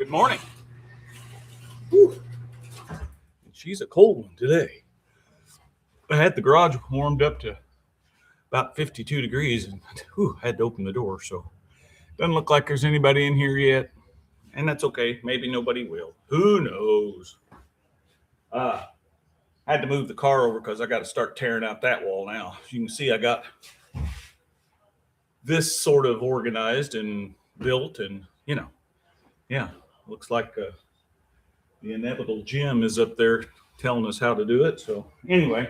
Good morning. Whew. She's a cold one today. I had the garage warmed up to about 52 degrees and had to open the door. So doesn't look like there's anybody in here yet. And that's okay. Maybe nobody will. Who knows? I had to move the car over because I got to start tearing out that wall now. As you can see, I got this sort of organized and built and, looks like the inevitable Jim is up there telling us how to do it. So anyway.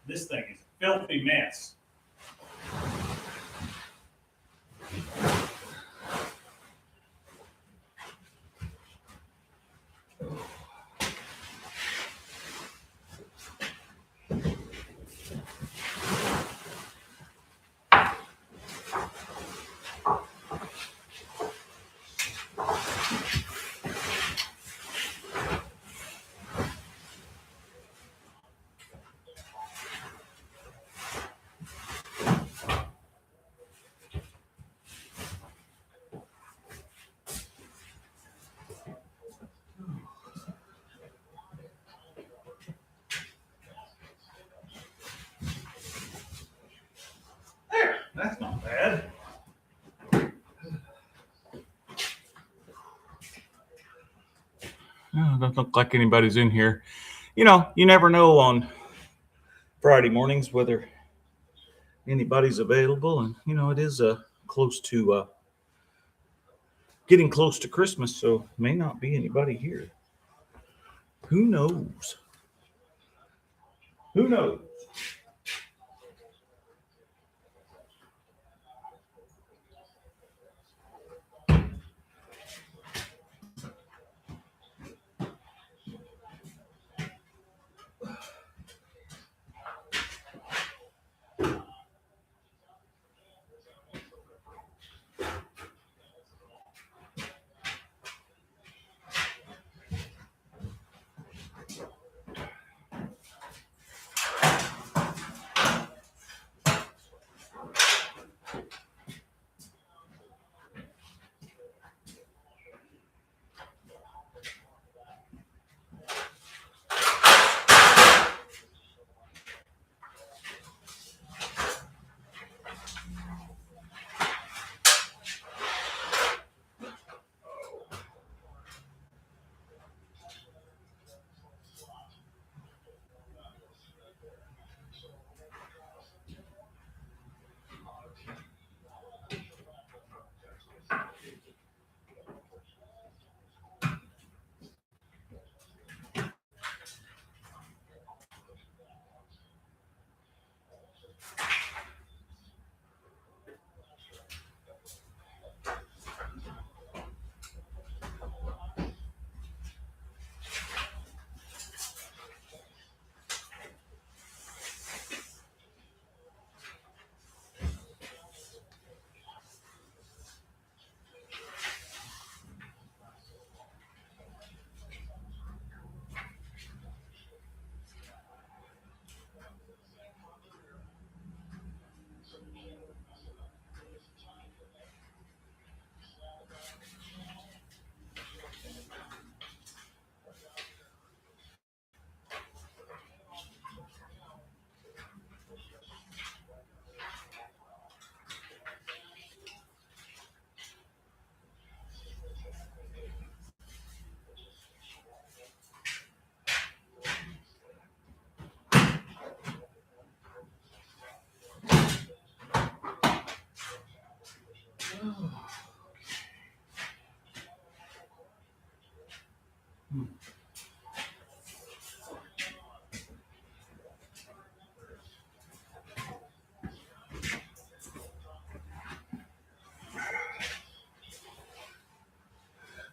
This thing is a filthy mess. There, that's not bad. Oh, doesn't look like anybody's in here. You never know on Friday mornings whether anybody's available, and it is close to getting close to Christmas, so may not be anybody here. Who knows? Who knows?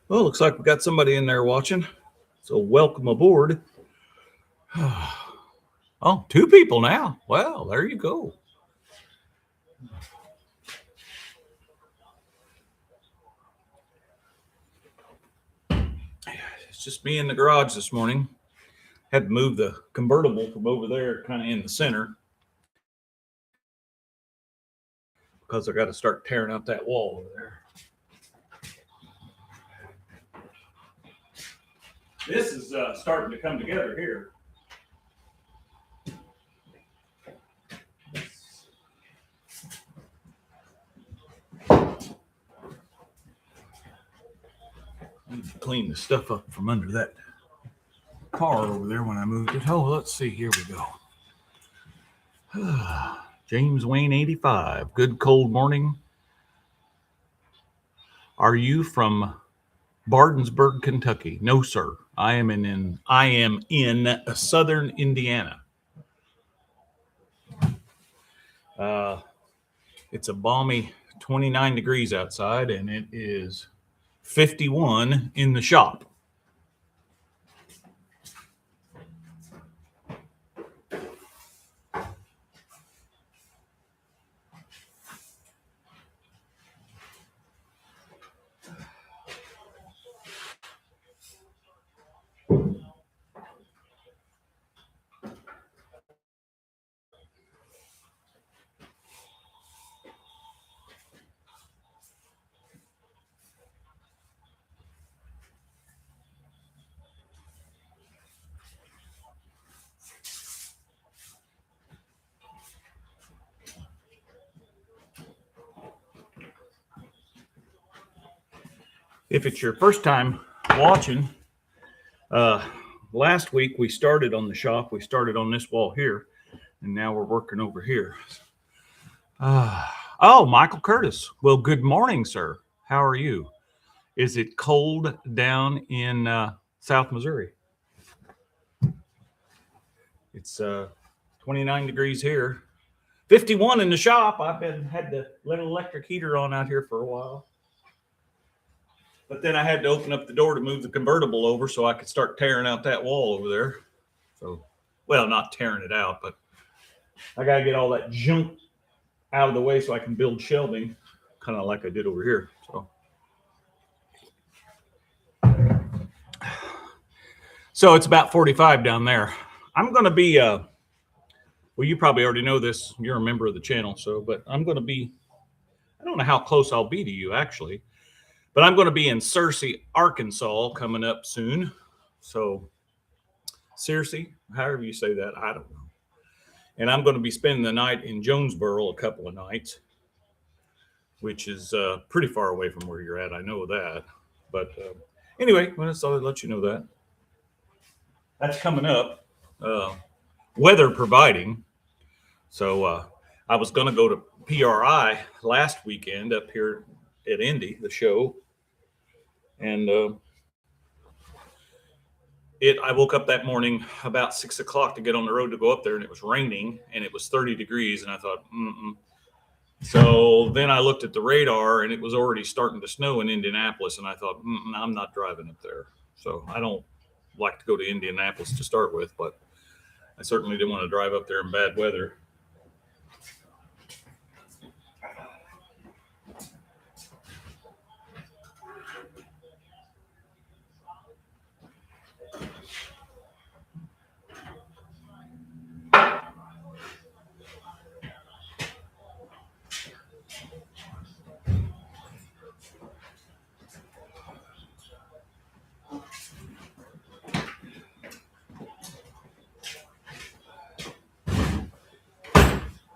Well, looks like we got somebody in there watching. So welcome aboard. Oh, 2 people now. Well, there you go. It's just me in the garage this morning. Had to move the convertible from over there kind of in the center because I got to start tearing out that wall over there. This is starting to come together here. I need to clean the stuff up from under that car over there when I moved it. Oh, let's see. Here we go. James Wayne 85. Good cold morning. Are you from Bardensburg, Kentucky? No, sir. I am in southern Indiana. It's a balmy 29 degrees outside, and it is 51 in the shop. If it's your first time watching, last week we started on the shop. We started on this wall here, and now we're working over here. Oh, Michael Curtis. Well, good morning, sir. How are you? Is it cold down in South Missouri? It's 29 degrees here. 51 in the shop. I've had the little electric heater on out here for a while. But then I had to open up the door to move the convertible over so I could start tearing out that wall over there. So, well, not tearing it out, but I got to get all that junk out of the way so I can build shelving, kind of like I did over here. So it's about 45 down there. I'm going to be, well, you probably already know this. You're a member of the channel, but I'm going to be, I don't know how close I'll be to you, actually. But I'm going to be in Searcy, Arkansas coming up soon. So Searcy, however you say that, I don't know. And I'm going to be spending the night in Jonesboro a couple of nights, which is pretty far away from where you're at. I know that. But anyway, I just thought I'd let you know that. That's coming up, weather providing. So I was going to go to PRI last weekend up here at Indy, the show. And I woke up that morning about 6 o'clock to get on the road to go up there, and it was raining and it was 30 degrees. And I thought, So then I looked at the radar and it was already starting to snow in Indianapolis. And I thought, I'm not driving up there. So I don't like to go to Indianapolis to start with, but I certainly didn't want to drive up there in bad weather.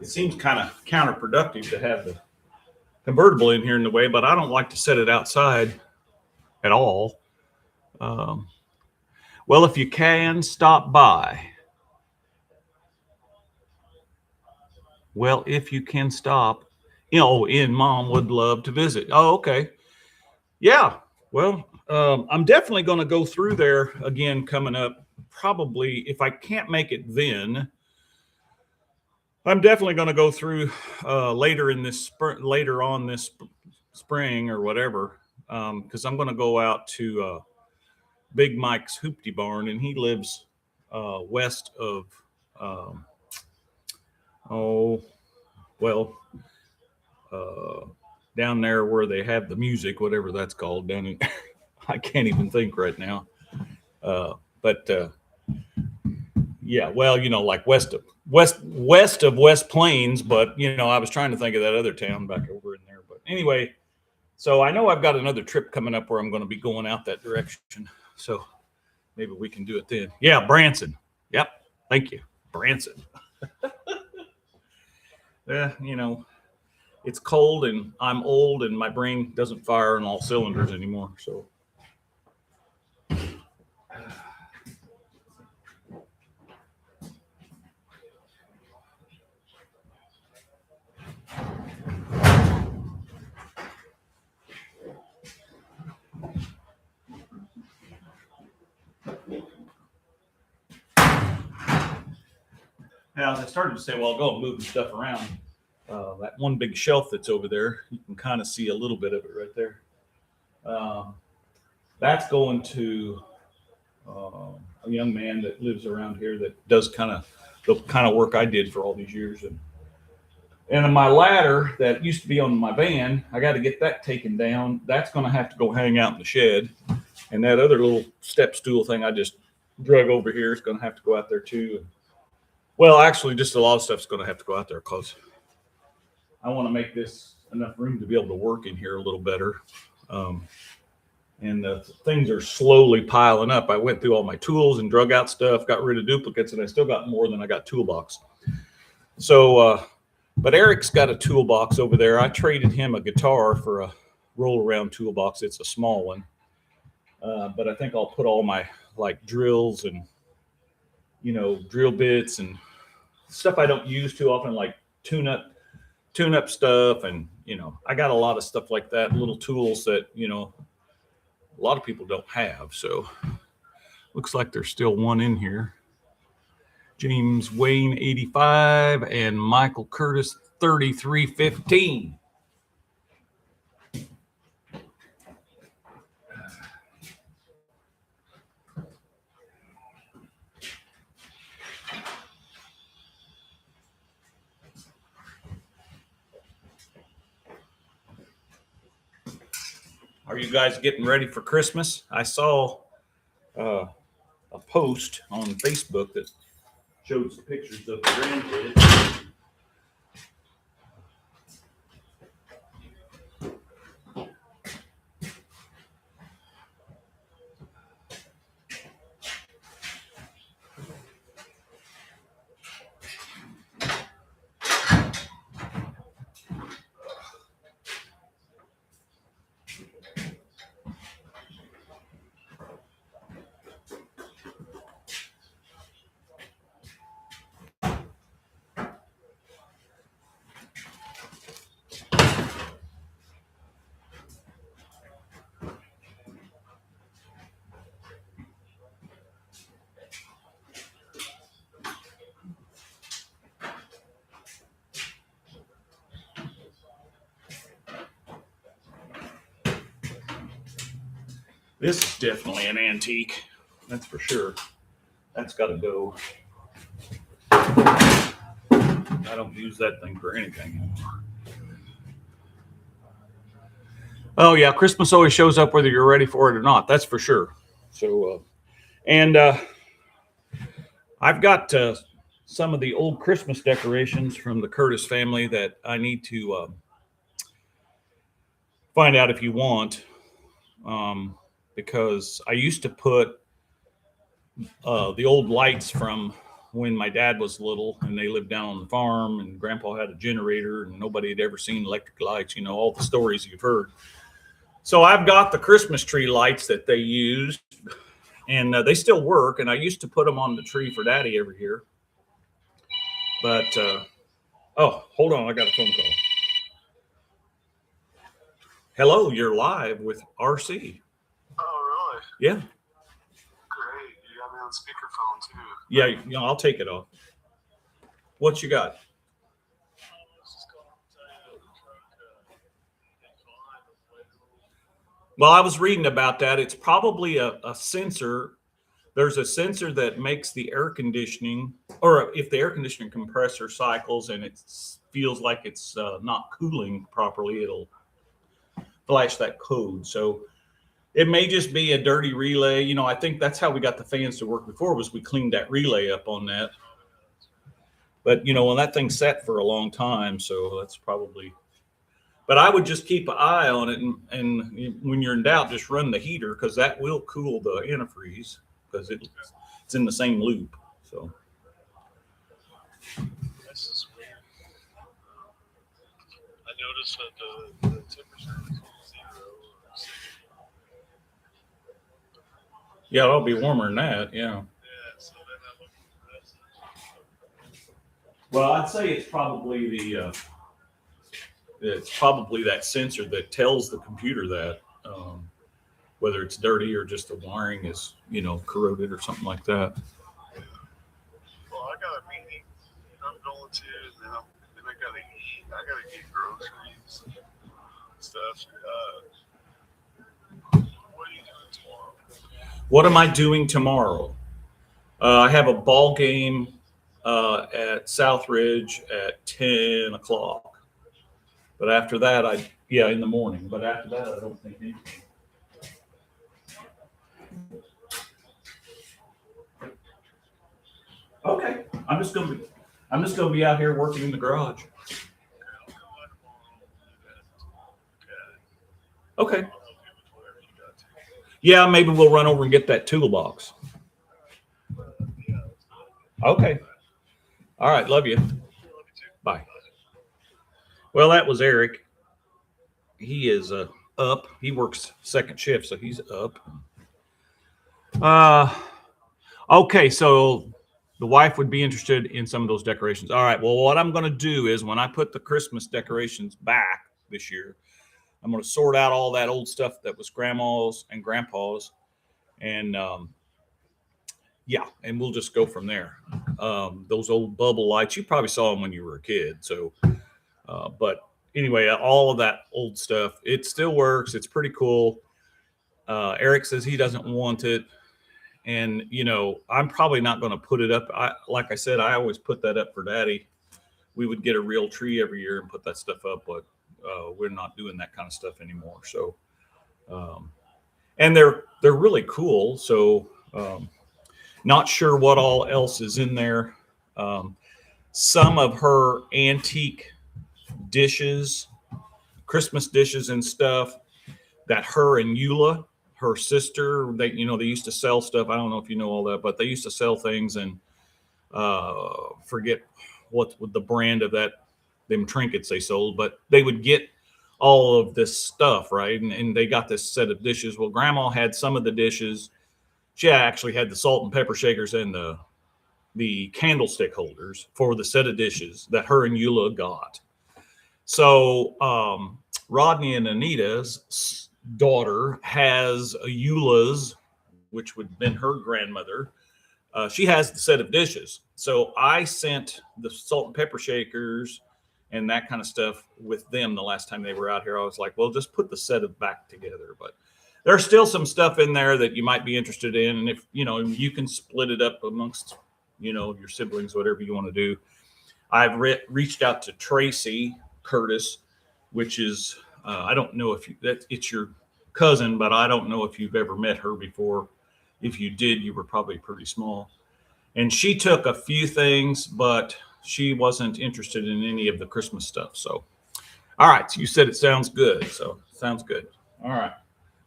It seems kind of counterproductive to have the convertible in here in the way, but I don't like to set it outside at all. Well, if you can, stop by. Well, if you can stop, in Mom would love to visit. Oh, okay. Yeah. Well, I'm definitely going to go through there again coming up. Probably, if I can't make it then, I'm definitely going to go through later on this spring or whatever. because I'm going to go out to Big Mike's Hoopty Barn, and he lives west of, down there where they have the music, whatever that's called, down in, I can't even think right now. Yeah, well, like west of West Plains, but I was trying to think of that other town back over in there. But anyway, so I know I've got another trip coming up where I'm going to be going out that direction. So maybe we can do it then. Yeah, Branson. Yep. Thank you. Branson. Yeah, it's cold and I'm old and my brain doesn't fire on all cylinders anymore. So. Now, as I started to say, well, I'll go moving stuff around. That one big shelf that's over there, you can kind of see a little bit of it right there. That's going to a young man that lives around here that does the kind of work I did for all these years. And my ladder that used to be on my van, I got to get that taken down. That's going to have to go hang out in the shed. And that other little step stool thing I just drug over here is going to have to go out there too. Well, actually, just a lot of stuff's going to have to go out there because I want to make this enough room to be able to work in here a little better. And the things are slowly piling up. I went through all my tools and drug out stuff, got rid of duplicates, and I still got more than I got toolbox. So, but Eric's got a toolbox over there. I traded him a guitar for a roll-around toolbox. It's a small one. But I think I'll put all my drills and drill bits and stuff I don't use too often, like tune up stuff. And, I got a lot of stuff like that, little tools that, a lot of people don't have. So looks like there's still one in here. James Wayne 85 and Michael Curtis 3315. Are you guys getting ready for Christmas? I saw a post on Facebook that showed some pictures of the grandkids. This is definitely an antique. That's for sure. That's got to go. I don't use that thing for anything anymore. Oh, yeah. Christmas always shows up whether you're ready for it or not. That's for sure. So, I've got some of the old Christmas decorations from the Curtis family that I need to find out if you want. Because I used to put the old lights from when my dad was little and they lived down on the farm and Grandpa had a generator and nobody had ever seen electric lights, all the stories you've heard. So I've got the Christmas tree lights that they used and they still work. And I used to put them on the tree for Daddy every year. But, oh, hold on. I got a phone call. Hello, you're live with RC. Oh, really? Yeah. Great. You got me on speakerphone, too. Yeah, I'll take it off. What you got? Well, I was reading about that. It's probably a sensor. There's a sensor that makes the air conditioning, or if the air conditioning compressor cycles and it feels like it's not cooling properly, it'll flash that code. So it may just be a dirty relay. You know, I think that's how we got the fans to work before, was we cleaned that relay up on that. But, you know, when that thing's set for a long time, so that's probably. But I would just keep an eye on it, and when you're in doubt, just run the heater, because that will cool the antifreeze, because it's in the same loop. So. This is weird. I noticed that the temperature is 0 or 6. Yeah, it'll be warmer than that. Yeah. Yeah, so then I look at the rest. Well, I'd say it's probably that sensor that tells the computer that whether it's dirty or just the wiring is, you know, corroded or something like that. Well, I got a meeting I'm going to, and then I gotta eat. I gotta get groceries and stuff. What are you doing tomorrow? What am I doing tomorrow? I have a ball game at Southridge at 10 o'clock. But after that, in the morning. But after that, I don't think anything. Okay, I'm just gonna be out here working in the garage. Okay. Yeah, maybe we'll run over and get that toolbox. Okay. All right, love you. Bye. Well, that was Eric. He is up. He works second shift, so he's up. Okay, so the wife would be interested in some of those decorations. All right, well, what I'm going to do is when I put the Christmas decorations back this year, I'm going to sort out all that old stuff that was grandma's and grandpa's, and and we'll just go from there. Those old bubble lights, you probably saw them when you were a kid. So, but anyway, all of that old stuff, it still works. It's pretty cool. Eric says he doesn't want it. And, you know, I'm probably not going to put it up. Like I said, I always put that up for Daddy. We would get a real tree every year and put that stuff up, but we're not doing that kind of stuff anymore. So, and they're really cool. So, not sure what all else is in there. Some of her antique dishes, Christmas dishes and stuff that her and Eula, her sister, they used to sell stuff. I don't know if you know all that, but they used to sell things, and forget what the brand of them trinkets they sold, but they would get all of this stuff, right? And they got this set of dishes. Well, Grandma had some of the dishes. She actually had the salt and pepper shakers and the candlestick holders for the set of dishes that her and Eula got. So Rodney and Anita's daughter has a Eula's, which would have been her grandmother. She has the set of dishes. So I sent the salt and pepper shakers and that kind of stuff with them the last time they were out here. I was like, well, just put the set of back together. But there's still some stuff in there that you might be interested in. And if, you can split it up amongst, your siblings, whatever you want to do. I've reached out to Tracy Curtis, which is, I don't know if it's your cousin, but I don't know if you've ever met her before. If you did, you were probably pretty small. And she took a few things, but she wasn't interested in any of the Christmas stuff. So, all right. So you said it sounds good. So sounds good. All right.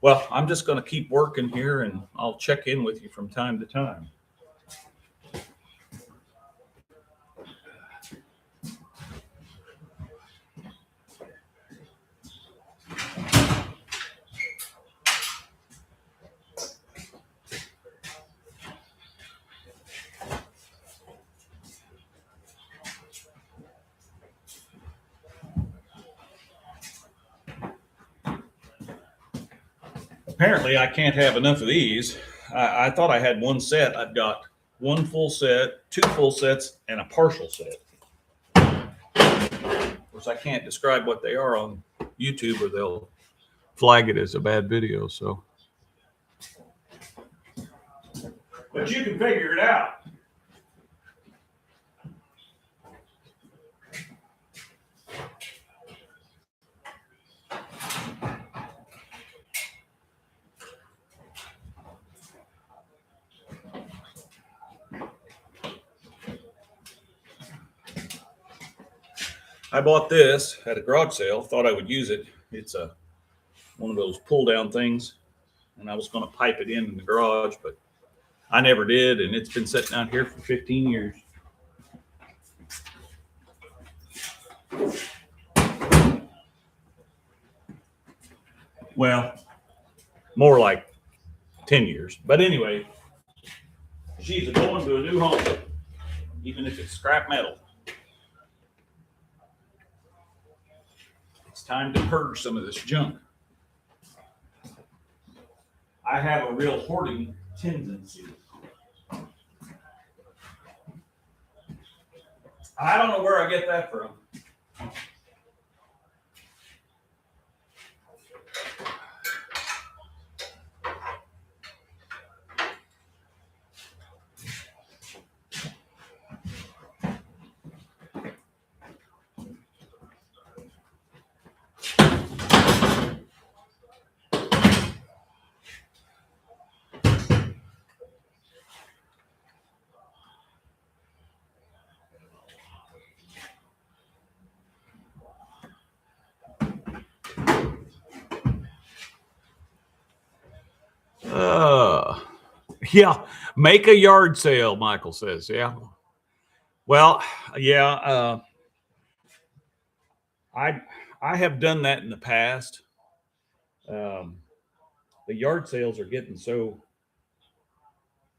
Well, I'm just going to keep working here, and I'll check in with you from time to time. Apparently, I can't have enough of these. I thought I had one set. I've got one full set, two full sets, and a partial set. Of course, I can't describe what they are on YouTube, or they'll flag it as a bad video. So, but you can figure it out. I bought this at a garage sale. Thought I would use it. It's one of those pull down things, and I was going to pipe it in the garage, but I never did, and it's been sitting out here for 15 years. Well, more like 10 years. But anyway, she's going to a new home, even if it's scrap metal. It's time to purge some of this junk. I have a real hoarding tendency. I don't know where I get that from. Yeah, make a yard sale, Michael says. Yeah. Well, yeah, I have done that in the past. The yard sales are getting so,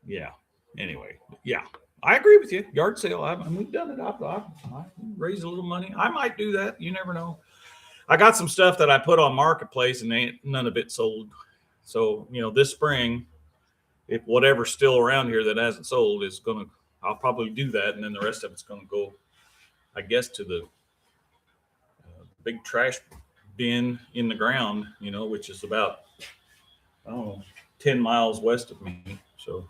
yeah. Anyway, yeah, I agree with you. Yard sale, we've done it. I've raised a little money. I might do that. You never know. I got some stuff that I put on Marketplace and none of it sold. So, this spring, if whatever's still around here that hasn't sold is I'll probably do that. And then the rest of it's going to go, I guess, to the big trash bin in the ground, which is about, I don't know, 10 miles west of me. So.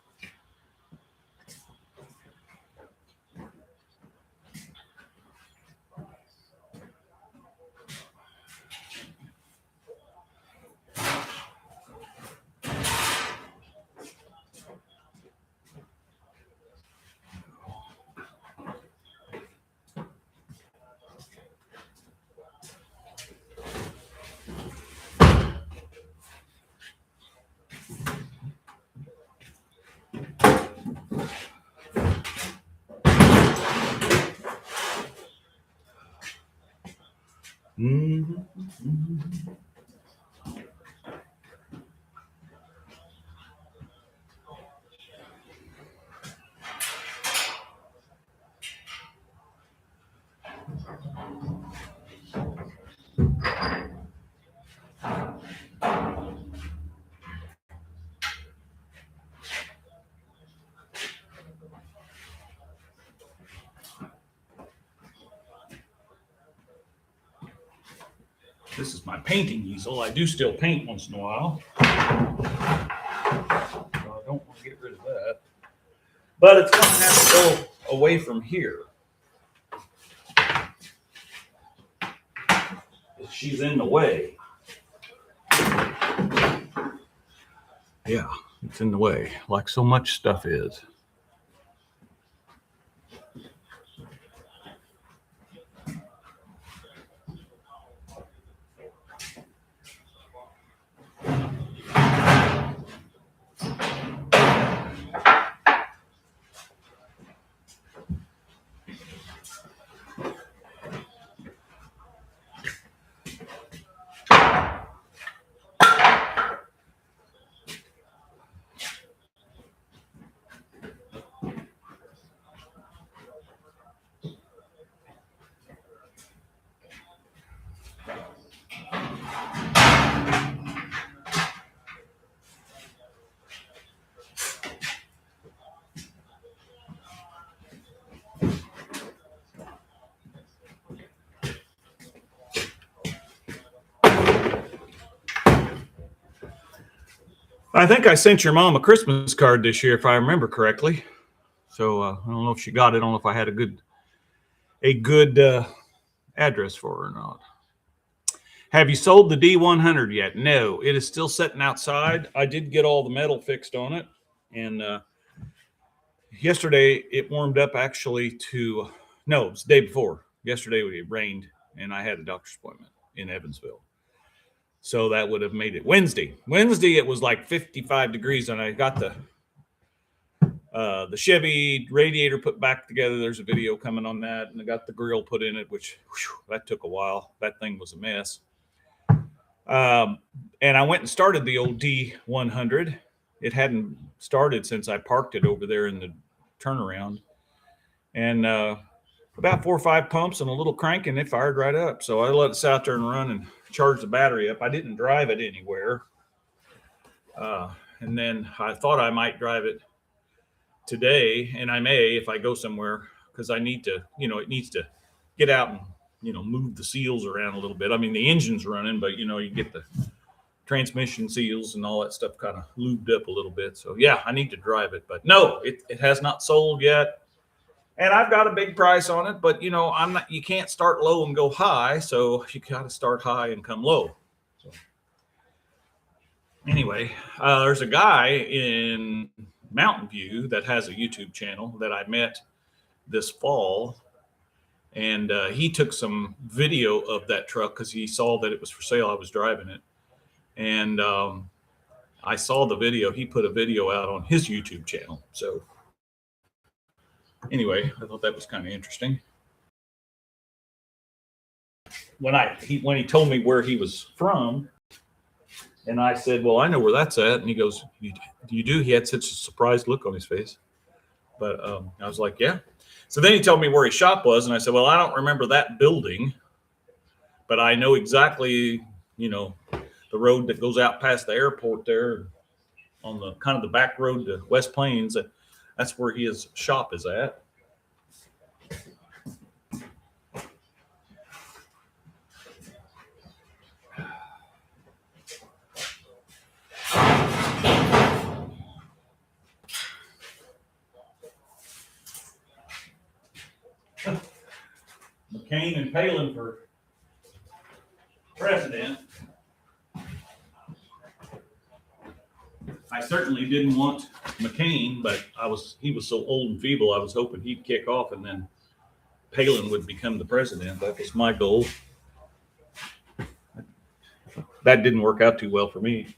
Mm-hmm. This is my painting easel. I do still paint once in a while. So I don't want to get rid of that. But it's going to have to go away from here. She's in the way. Yeah, it's in the way, like so much stuff is. I think I sent your mom a Christmas card this year, if I remember correctly. So I don't know if she got it. I don't know if I had a good address for her or not. Have you sold the D100 yet? No, it is still sitting outside. I did get all the metal fixed on it, and yesterday it warmed up actually to, no, it was the day before. Yesterday it rained, and I had a doctor's appointment in Evansville. So that would have made it Wednesday. Wednesday it was like 55 degrees, and I got the Chevy radiator put back together. There's a video coming on that, and I got the grill put in it, which that took a while. That thing was a mess. And I went and started the old D100. It hadn't started since I parked it over there in the turnaround. And about 4 or 5 pumps and a little crank, and it fired right up. So I let it sit out there and run and charge the battery up. I didn't drive it anywhere. And then I thought I might drive it today, and I may if I go somewhere, because I need to, it needs to get out and, move the seals around a little bit. I mean, the engine's running, but, you get the transmission seals and all that stuff kind of lubed up a little bit. So, yeah, I need to drive it. But, no, it has not sold yet. And I've got a big price on it, but, you can't start low and go high. So, you got to start high and come low. So, anyway, there's a guy in Mountain View that has a YouTube channel that I met this fall, and he took some video of that truck because he saw that it was for sale. I was driving it, and I saw the video. He put a video out on his YouTube channel. So anyway, I thought that was kind of interesting. When he told me where he was from, and I said, well, I know where that's at. And he goes, you do? He had such a surprised look on his face. But I was like, yeah. So then he told me where his shop was. And I said, well, I don't remember that building, but I know exactly, the road that goes out past the airport there on the kind of the back road to West Plains. That's where his shop is at. Makin and Palin for president. I certainly didn't want Makin, but he was so old and feeble, I was hoping he'd kick off and then Palin would become the president. That was my goal. That didn't work out too well for me.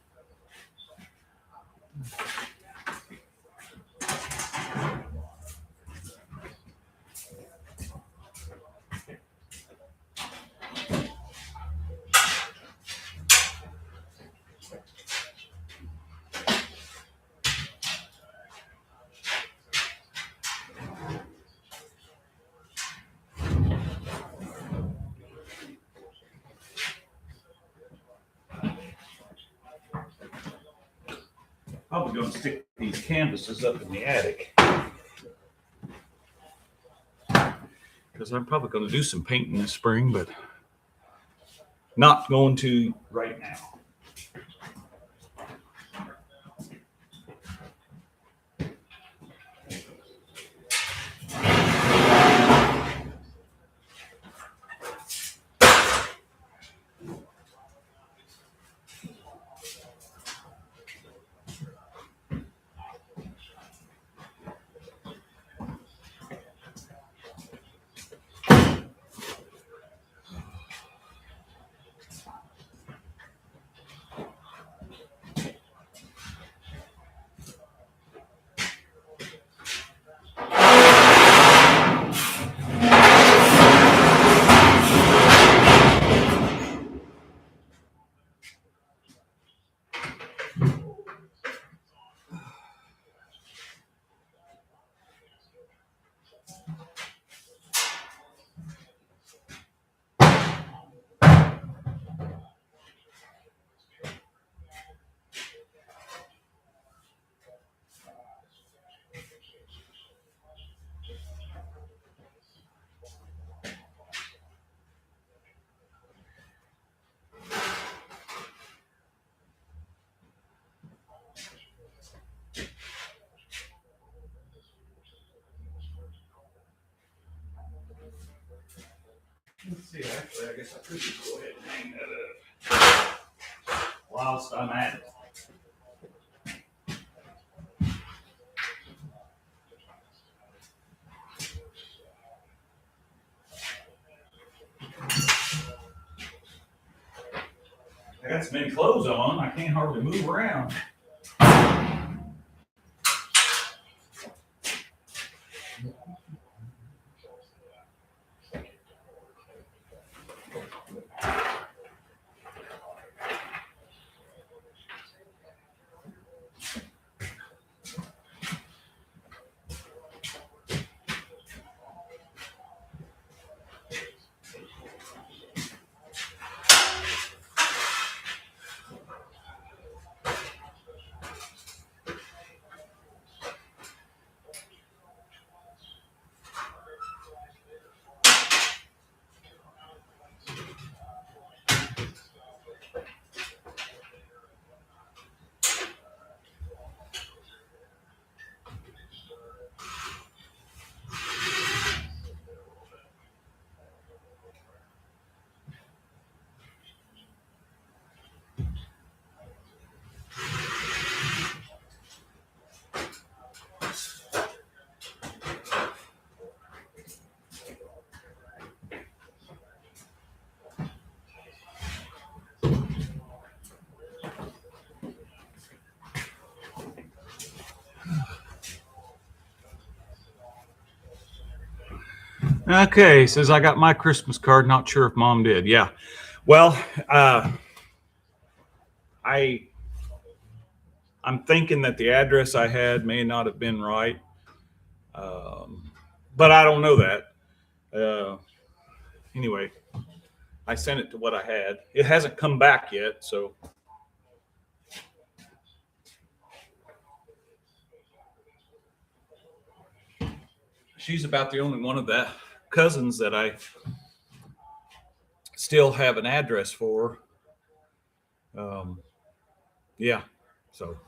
Probably going to stick these canvases up in the attic because I'm probably going to do some painting this spring, but not going to right now. Let's see, actually, I guess I could just go ahead and hang that up whilst I'm at it. I got so many clothes on, I can't hardly move around. Okay, says I got my Christmas card. Not sure if Mom did. Yeah. Well, I'm thinking that the address I had may not have been right, but I don't know that. Anyway, I sent it to what I had. It hasn't come back yet, so. She's about the only one of the cousins that I still have an address for. Yeah, so.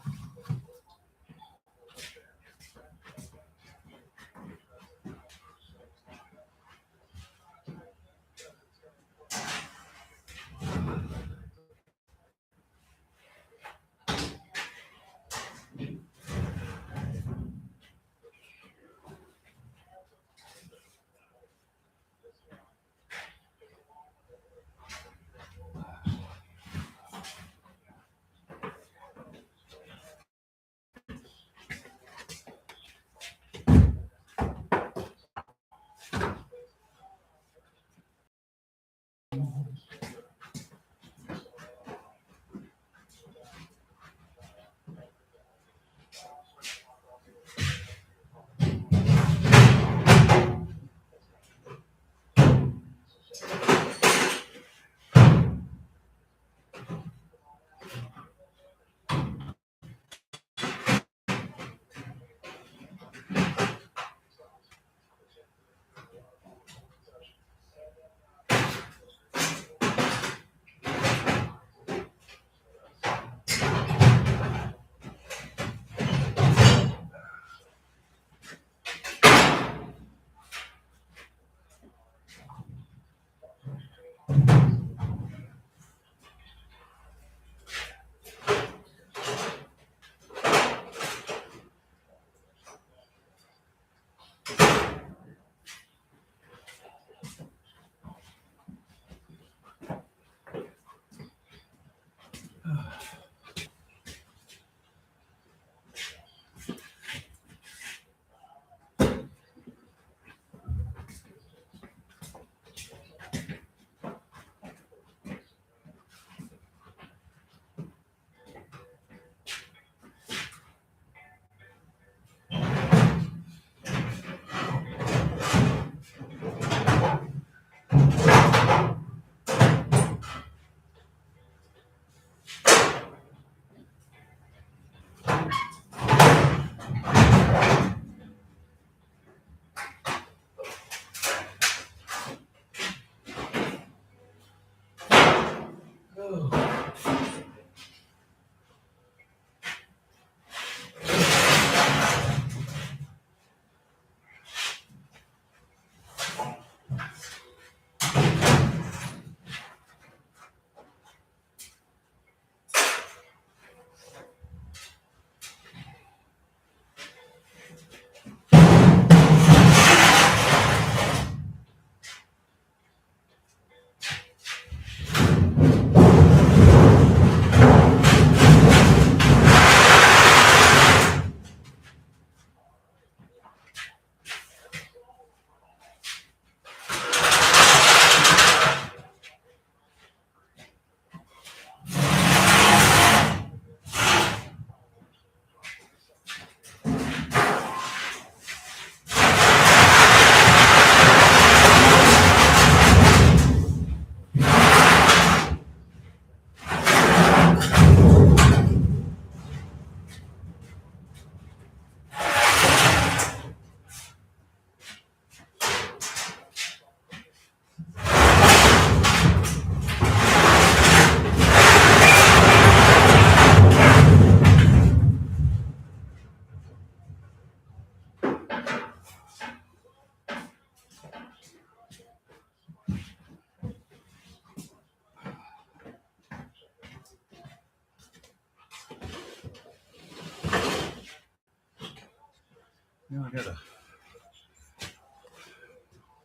Now I got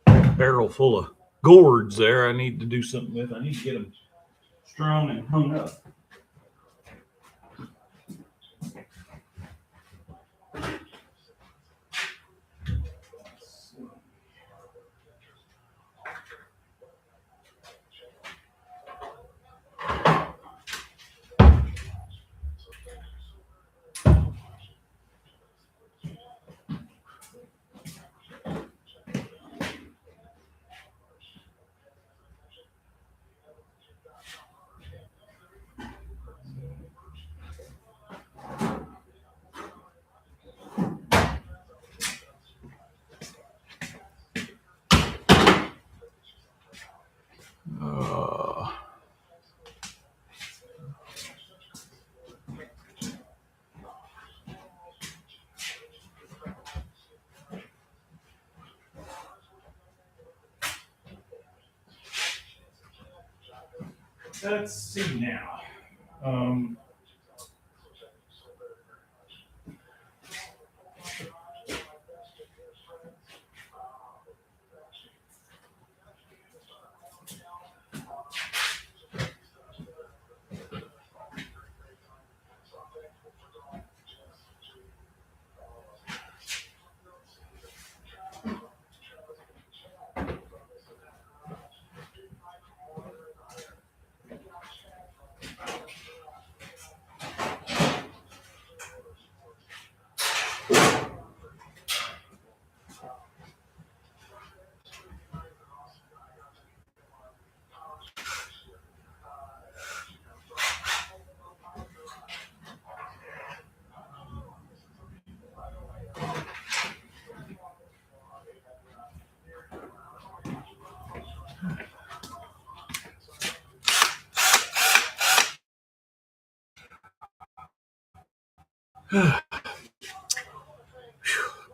a barrel full of gourds there I need to do something with. I need to get them strung and hung up. Let's see now.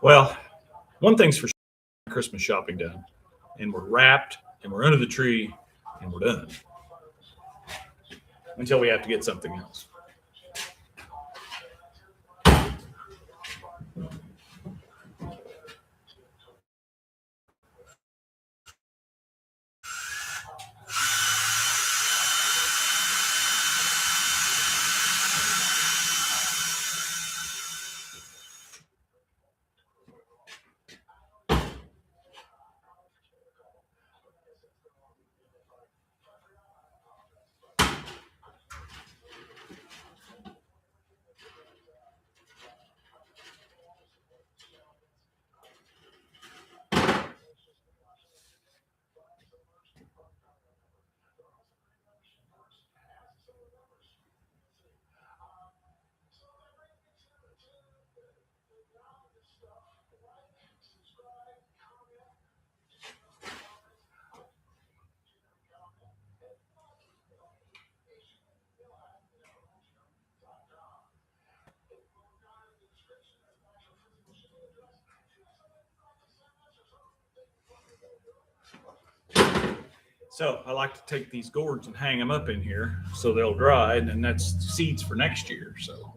Well, one thing's for sure, Christmas shopping done, and we're wrapped, and we're under the tree, and we're done until we have to get something else. So I like to take these gourds and hang them up in here so they'll dry, and then that's seeds for next year. So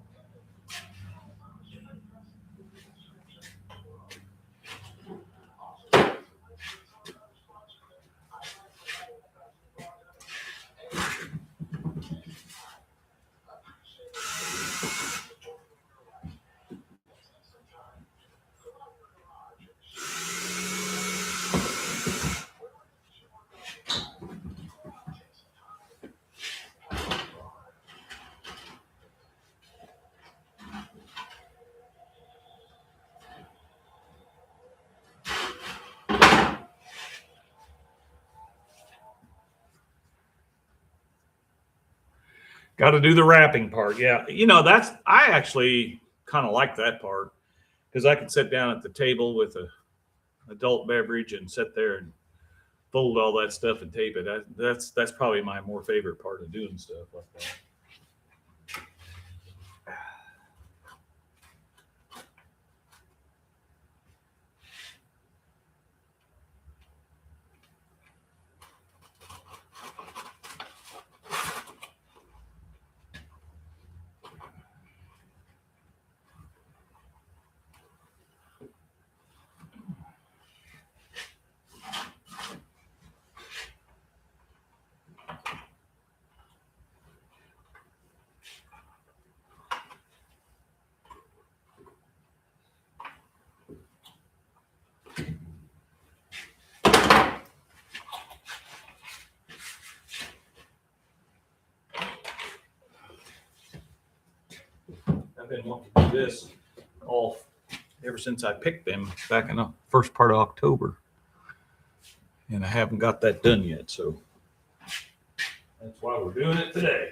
got to do the wrapping part. Yeah, I actually kind of like that part because I can sit down at the table with a adult beverage and sit there and fold all that stuff and tape it. That's probably my more favorite part of doing stuff like that. I've been wanting to do this all ever since I picked them back in the first part of October. And I haven't got that done yet, so that's why we're doing it today.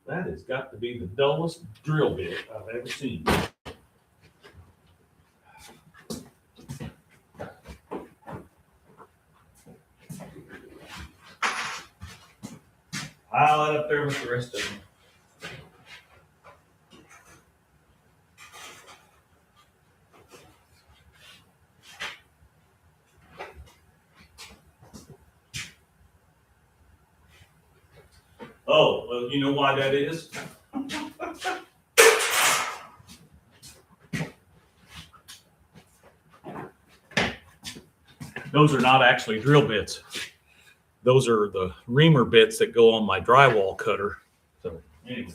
That has got to be the dullest drill bit I've ever seen. Pile it up there with the rest of them. Oh, well, you know why that is? Those are not actually drill bits. Those are the reamer bits that go on my drywall cutter. So anyway.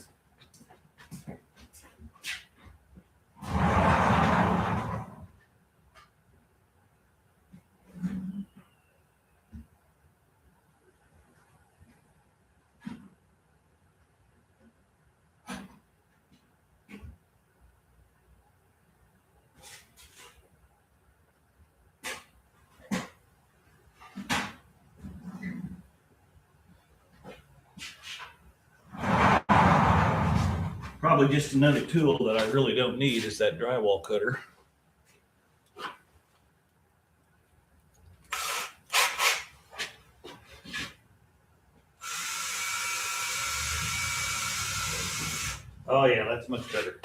Probably just another tool that I really don't need is that drywall cutter. Oh yeah, that's much better.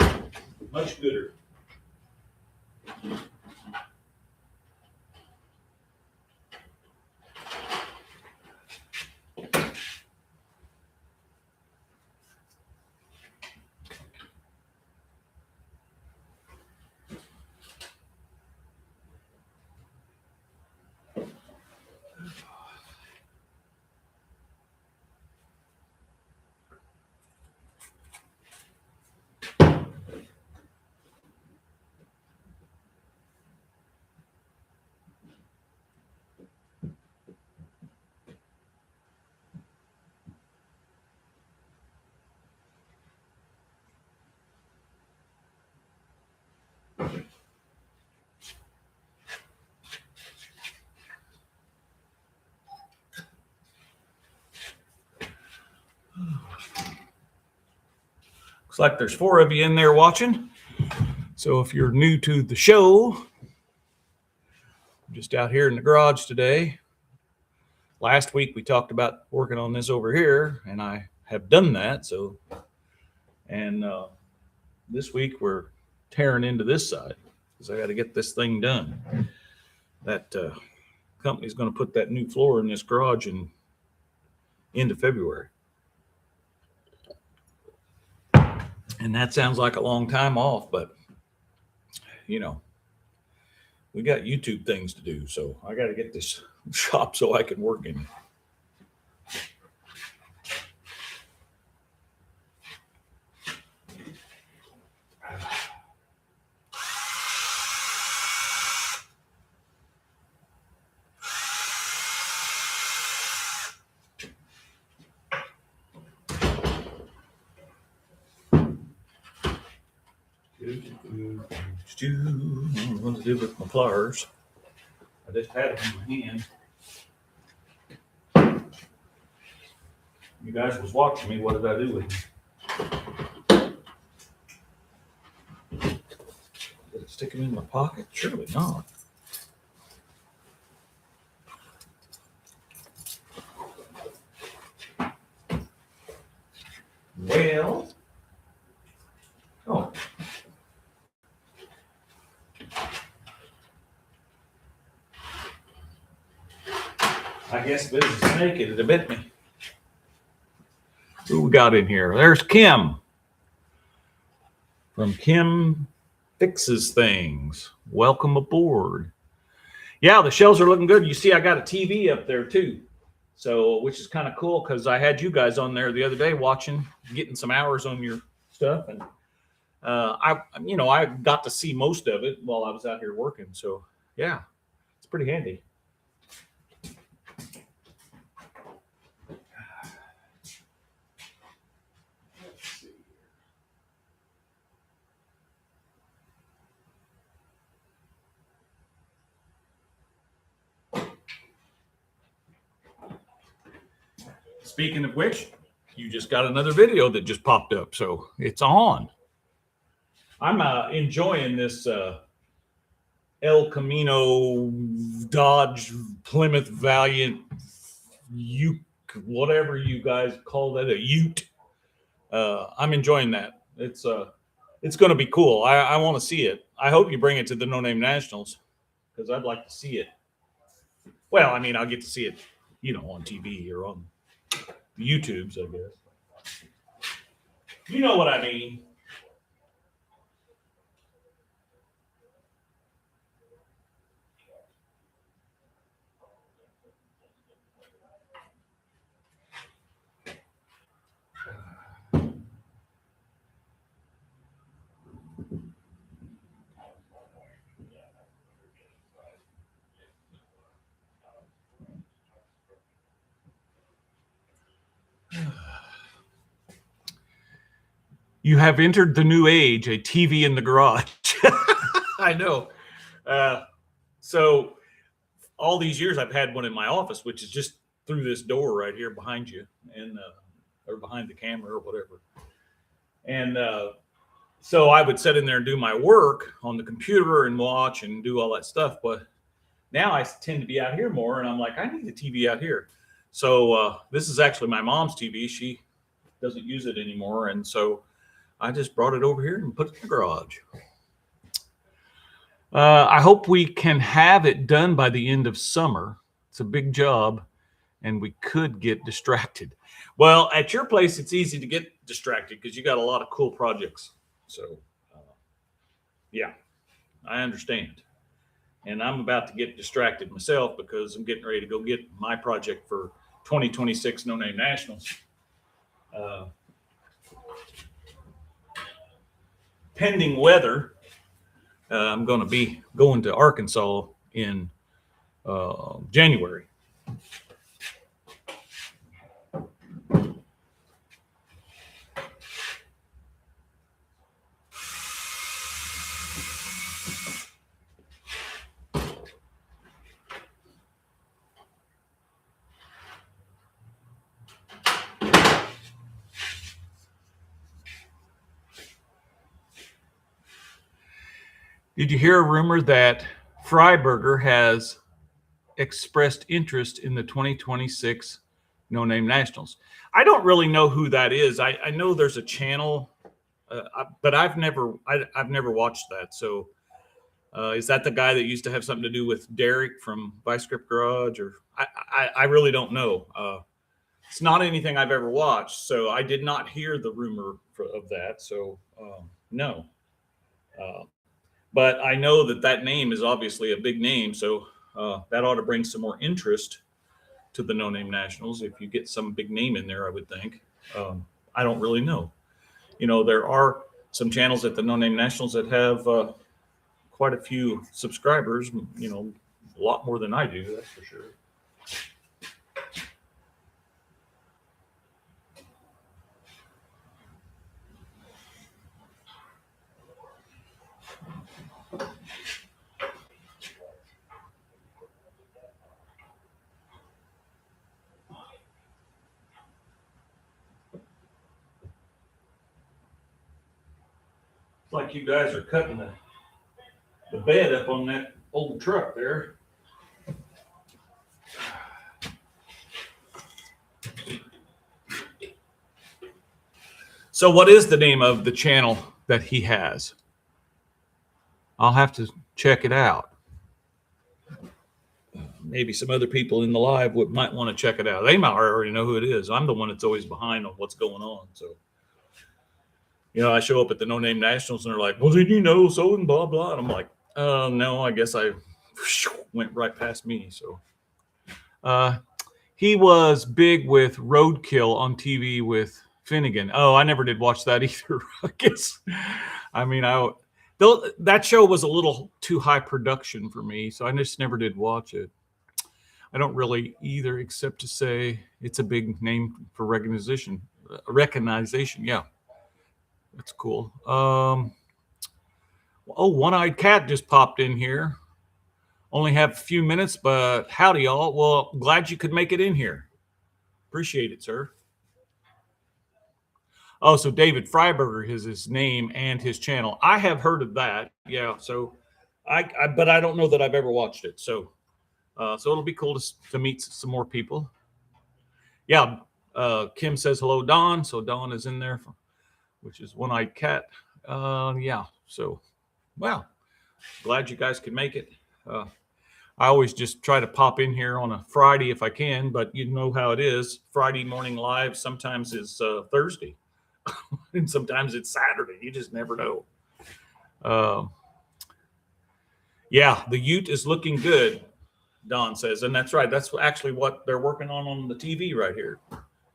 Much gooder. Looks like there's 4 of you in there watching. So if you're new to the show, I'm just out here in the garage today. Last week we talked about working on this over here, and I have done that. So, and this week we're tearing into this side because I got to get this thing done. That company's going to put that new floor in this garage in into February. And that sounds like a long time off, but you know, we got YouTube things to do. So I got to get this shop so I can work in it. I don't know what to do with my pliers. I just had them in my hand. You guys was watching me. What did I do with them? Did it stick them in my pocket? Surely not. Well, oh. I guess this is naked. It bit me. Who we got in here? There's Kim from Kim Fixes Things. Welcome aboard. Yeah, the shelves are looking good. You see, I got a TV up there too. So, which is kind of cool because I had you guys on there the other day watching, getting some hours on your stuff. And I got to see most of it while I was out here working. So yeah, it's pretty handy. Speaking of which, you just got another video that just popped up, so it's on. I'm enjoying this El Camino Dodge Plymouth Valiant Ute, whatever you guys call that, a Ute. I'm enjoying that. It's going to be cool. I want to see it. I hope you bring it to the No Name Nationals because I'd like to see it. Well, I mean, I'll get to see it, on TV or on YouTube's, I guess. You know what I mean. You have entered the new age, a TV in the garage. I know. So all these years I've had one in my office, which is just through this door right here behind you and or behind the camera or whatever. And so I would sit in there and do my work on the computer and watch and do all that stuff. But now I tend to be out here more, and I'm like, I need the TV out here. So this is actually my mom's TV. She doesn't use it anymore. And so I just brought it over here and put it in the garage. I hope we can have it done by the end of summer. It's a big job, and we could get distracted. Well, at your place, it's easy to get distracted because you got a lot of cool projects. So, yeah, I understand. And I'm about to get distracted myself because I'm getting ready to go get my project for 2026 No Name Nationals. Pending weather, I'm going to be going to Arkansas in January. Did you hear a rumor that Freiburger has expressed interest in the 2026 No Name Nationals? I don't really know who that is. I know there's a channel, but I've never watched that. So is that the guy that used to have something to do with Derek from Vice Grip Garage? Or I really don't know. It's not anything I've ever watched. So I did not hear the rumor of that. So no. But I know that name is obviously a big name, so that ought to bring some more interest to the No Name Nationals. If you get some big name in there, I would think. I don't really know. There are some channels at the No Name Nationals that have quite a few subscribers, a lot more than I do, that's for sure. Like you guys are cutting the bed up on that old truck there. So what is the name of the channel that he has? I'll have to check it out. Maybe some other people in the live might want to check it out. They might already know who it is. I'm the one that's always behind on what's going on. So I show up at the No Name Nationals and they're like, well, did you know so and blah, blah. And I'm like, no, I guess I went right past me. So he was big with Roadkill on TV with Finnegan. Oh, I never did watch that either. I guess. I mean, that show was a little too high production for me, so I just never did watch it. I don't really either, except to say it's a big name for recognition. Yeah, that's cool. One-Eyed Cat just popped in here. Only have a few minutes, but howdy, y'all. Well, glad you could make it in here. Appreciate it, sir. Oh, so David Freiberger is his name and his channel. I have heard of that. Yeah, so but I don't know that I've ever watched it. So it'll be cool to meet some more people. Yeah, Kim says hello, Dawn. So Dawn is in there, which is One-Eyed Cat. Yeah, so wow, glad you guys could make it. I always just try to pop in here on a Friday if I can, but you know how it is. Friday morning live sometimes is Thursday, and sometimes it's Saturday. You just never know. Yeah, the Ute is looking good, Don says, and that's right. That's actually what they're working on the TV right here,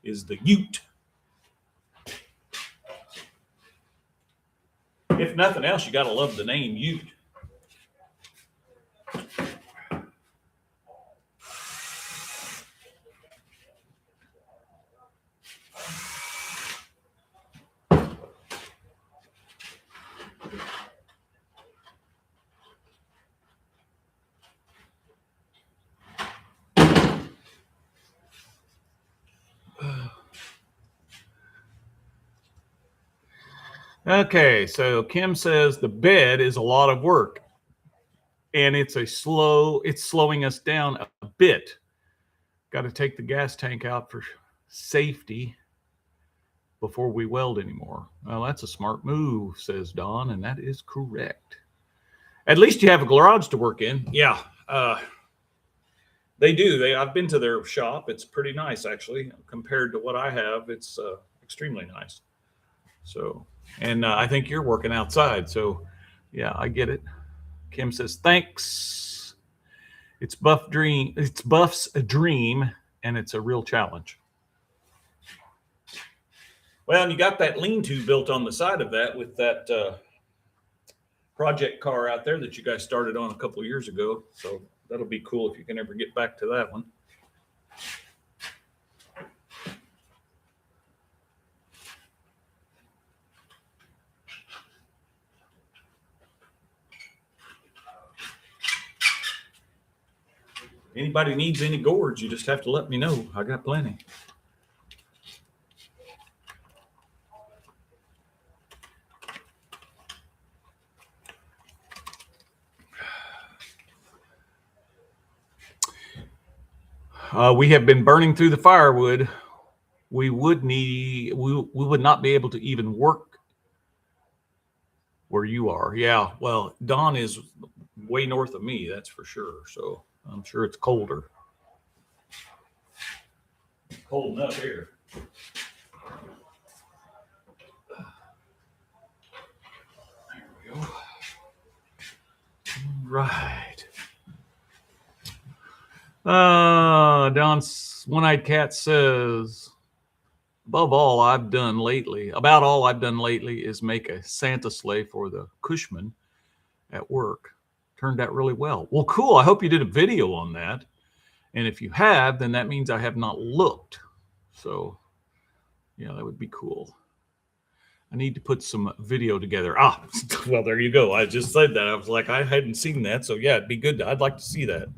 is the Ute. If nothing else, you got to love the name Ute. Okay, so Kim says the bed is a lot of work, and it's slowing us down a bit. Got to take the gas tank out for safety before we weld anymore. Well, that's a smart move, says Don, and that is correct. At least you have a garage to work in. Yeah, they do. I've been to their shop. It's pretty nice, actually, compared to what I have. It's extremely nice. So, and I think you're working outside. So, yeah, I get it. Kim says, thanks. It's Buff's a dream, and it's a real challenge. Well, and you got that lean-to built on the side of that with that project car out there that you guys started on a couple of years ago. So that'll be cool if you can ever get back to that one. Anybody needs any gourds, you just have to let me know. I got plenty. We have been burning through the firewood. We would not be able to even work where you are. Yeah, well, Dawn is way north of me, that's for sure. So I'm sure it's colder. Cold enough here. There we go. All right. Don's One-Eyed Cat says, about all I've done lately is make a Santa sleigh for the Cushman at work. Turned out really well. Well, cool. I hope you did a video on that. And if you have, then that means I have not looked. So, yeah, that would be cool. I need to put some video together. Well, there you go. I just said that. I was like, I hadn't seen that. So, yeah, it'd be good. I'd like to see that.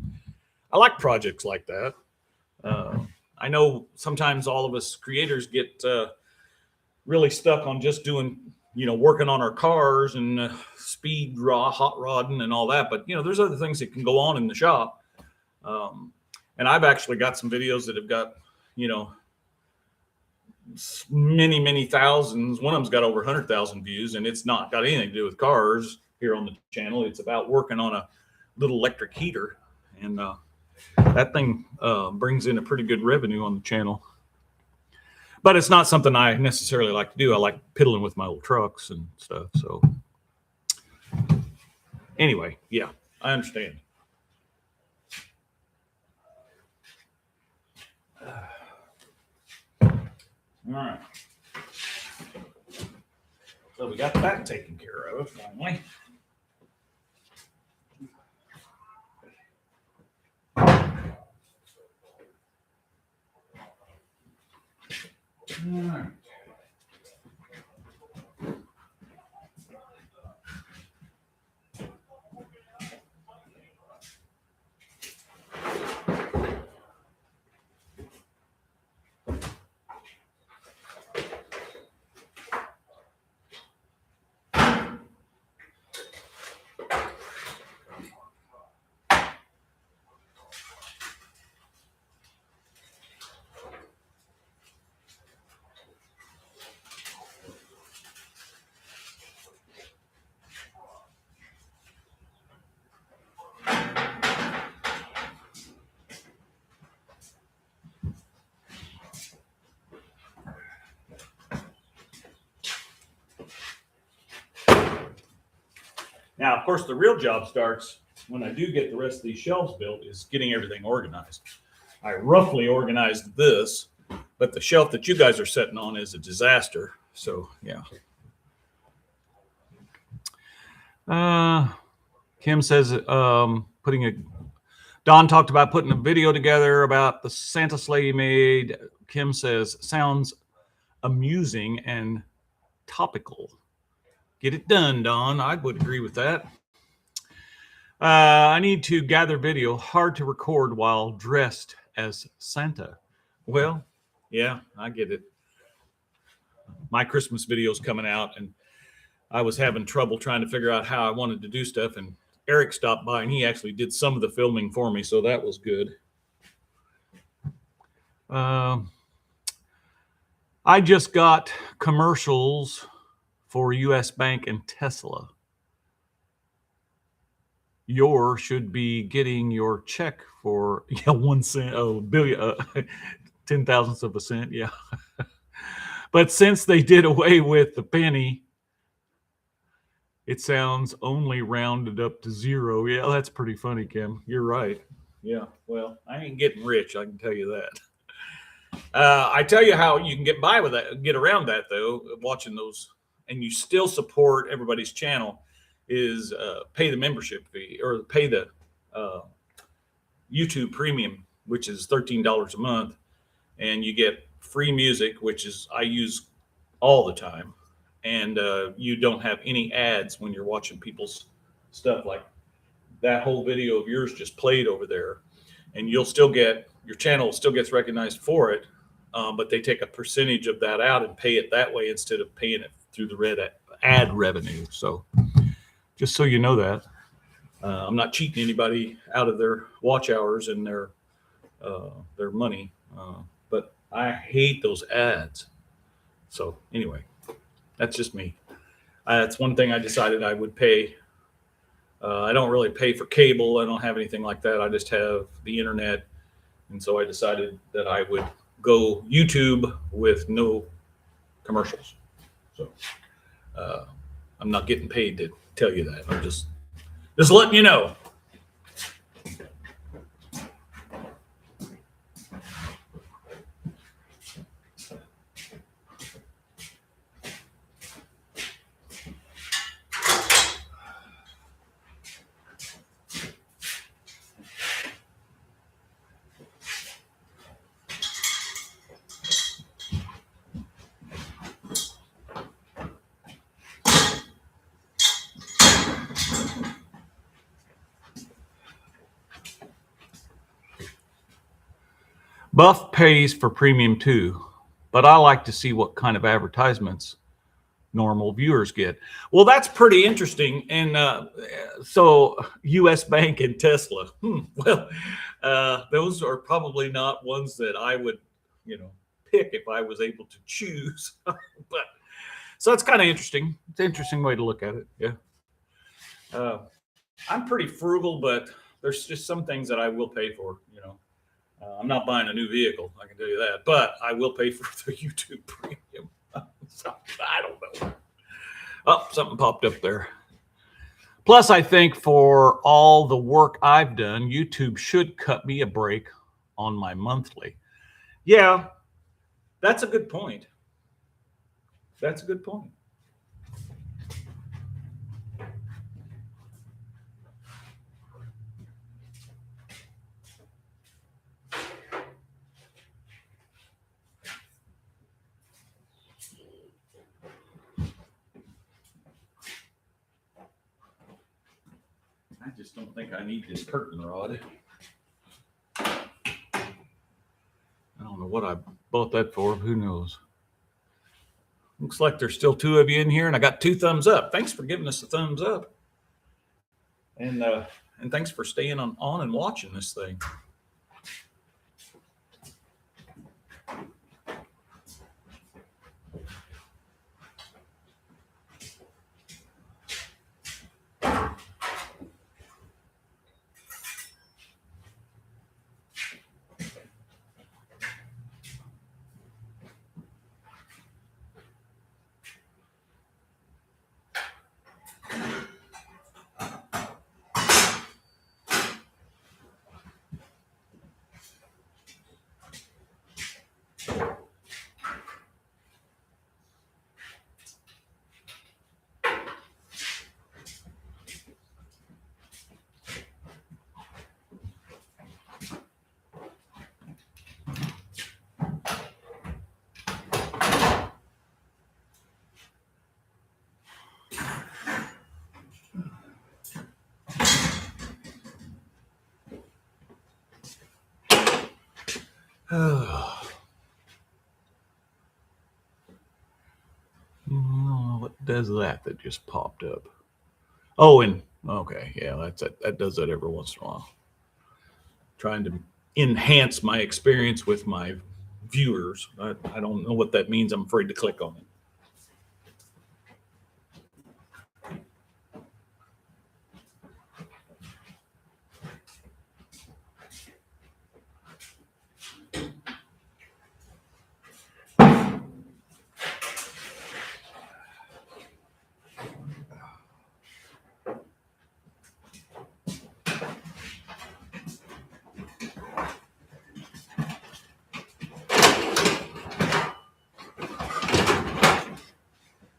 I like projects like that. I know sometimes all of us creators get really stuck on just doing, working on our cars and hot rodding and all that. But, there's other things that can go on in the shop. And I've actually got some videos that have got, many, many thousands. One of them's got over 100,000 views, and it's not got anything to do with cars here on the channel. It's about working on a little electric heater. And that thing brings in a pretty good revenue on the channel. But it's not something I necessarily like to do. I like piddling with my old trucks and stuff. So anyway, yeah, I understand. All right. So we got that taken care of finally. All right. Now, of course, the real job starts when I do get the rest of these shelves built, is getting everything organized. I roughly organized this, but the shelf that you guys are sitting on is a disaster. So, yeah. Kim says Don talked about putting a video together about the Santa sleigh he made. Kim says, sounds amusing and topical. Get it done, Don. I would agree with that. I need to gather video. Hard to record while dressed as Santa. Well, yeah, I get it. My Christmas video's coming out, and I was having trouble trying to figure out how I wanted to do stuff, and Eric stopped by, and he actually did some of the filming for me, so that was good. I just got commercials for U.S. Bank and Tesla. You should be getting your check for 1 cent, 10 thousandths of a cent, yeah. But since they did away with the penny, it sounds only rounded up to zero. Yeah, that's pretty funny, Kim. You're right. Yeah, well, I ain't getting rich, I can tell you that. I tell you how you can get by with that, get around that though, watching those, and you still support everybody's channel, is pay the membership fee, or pay the YouTube premium, which is $13 a month, and you get free music, which is I use all the time, and you don't have any ads when you're watching people's stuff. Like that whole video of yours just played over there, and you'll still get, your channel still gets recognized for it, but they take a percentage of that out and pay it that way instead of paying it through the red ad revenue. So just so you know that. I'm not cheating anybody out of their watch hours and their money, but I hate those ads. So anyway, that's just me. That's one thing I decided I would pay. I don't really pay for cable. I don't have anything like that. I just have the internet. And so I decided that I would go YouTube with no commercials. So I'm not getting paid to tell you that. I'm just letting you know. Buff pays for premium too, but I like to see what kind of advertisements normal viewers get. Well, that's pretty interesting. And so U.S. Bank and Tesla, well, those are probably not ones that I would, pick if I was able to choose. But so it's kind of interesting. It's an interesting way to look at it. Yeah. I'm pretty frugal, but there's just some things that I will pay for, I'm not buying a new vehicle, I can tell you that, but I will pay for the YouTube premium. So, I don't know. Oh, something popped up there. Plus, I think for all the work I've done, YouTube should cut me a break on my monthly. Yeah, that's a good point. That's a good point. just don't think I need this curtain rod. I don't know what I bought that for. Who knows? Looks like there's still 2 of you in here, and I got 2 thumbs up. Thanks for giving us a thumbs up. And thanks for staying on and watching this thing. What does that just popped up? Oh, and okay, yeah, that's it. That does that every once in a while. Trying to enhance my experience with my viewers. I don't know what that means. I'm afraid to click on it.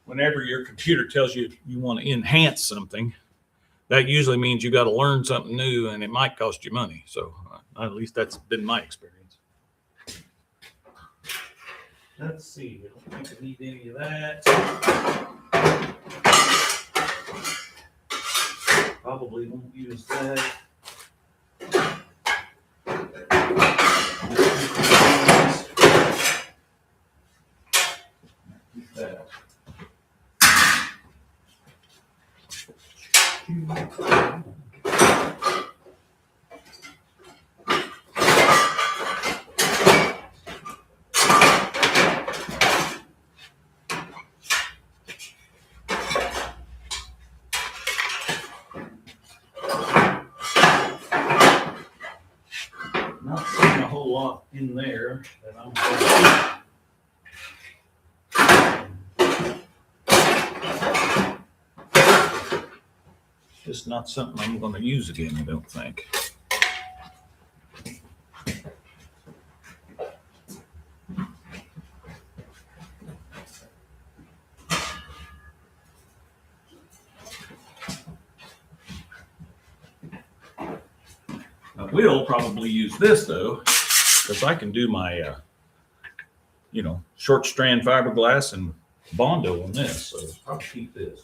Whenever your computer tells you you want to enhance something, that usually means you got to learn something new, and it might cost you money. So at least that's been my experience. Let's see. I don't think I need any of that. Probably won't use that. Keep that. Not seeing a whole lot in there that I'm just not something I'm going to use again, I don't think. I will probably use this though, because I can do my, short strand fiberglass and Bondo on this. So I'll keep this.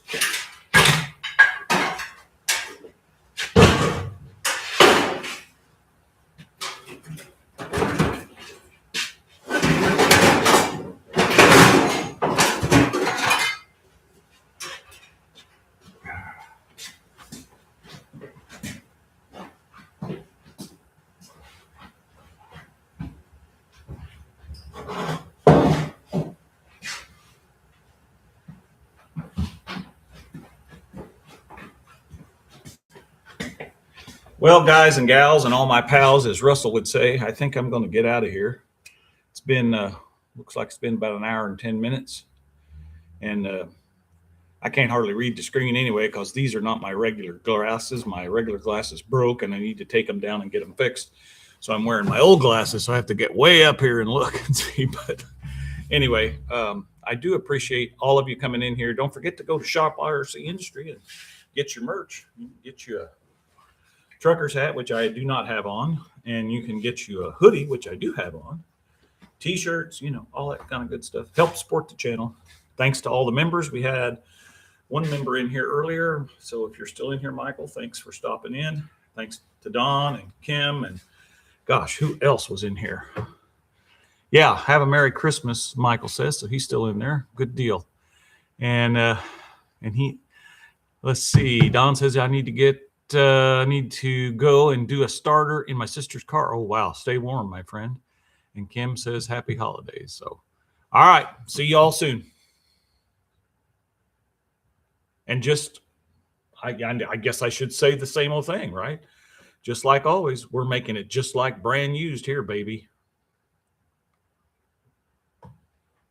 Well, guys and gals and all my pals, as Russell would say, I think I'm going to get out of here. It's been, looks like it's been about an hour and 10 minutes. And I can't hardly read the screen anyway, because these are not my regular glasses. My regular glasses broke, and I need to take them down and get them fixed. So I'm wearing my old glasses, so I have to get way up here and look and see. But anyway, I do appreciate all of you coming in here. Don't forget to go to Shop RCindustry and get your merch. You can get you a trucker's hat, which I do not have on, and you can get you a hoodie, which I do have on, t-shirts, all that kind of good stuff. Help support the channel. Thanks to all the members. We had one member in here earlier. So if you're still in here, Michael, thanks for stopping in. Thanks to Don and Kim and gosh, who else was in here? Yeah, have a Merry Christmas, Michael says. So he's still in there. Good deal. And he, let's see. Don says I need to go and do a starter in my sister's car. Oh wow, stay warm, my friend. And Kim says happy holidays. So, all right, see you all soon. And just, I guess I should say the same old thing, right? Just like always, we're making it just like brand used here, baby.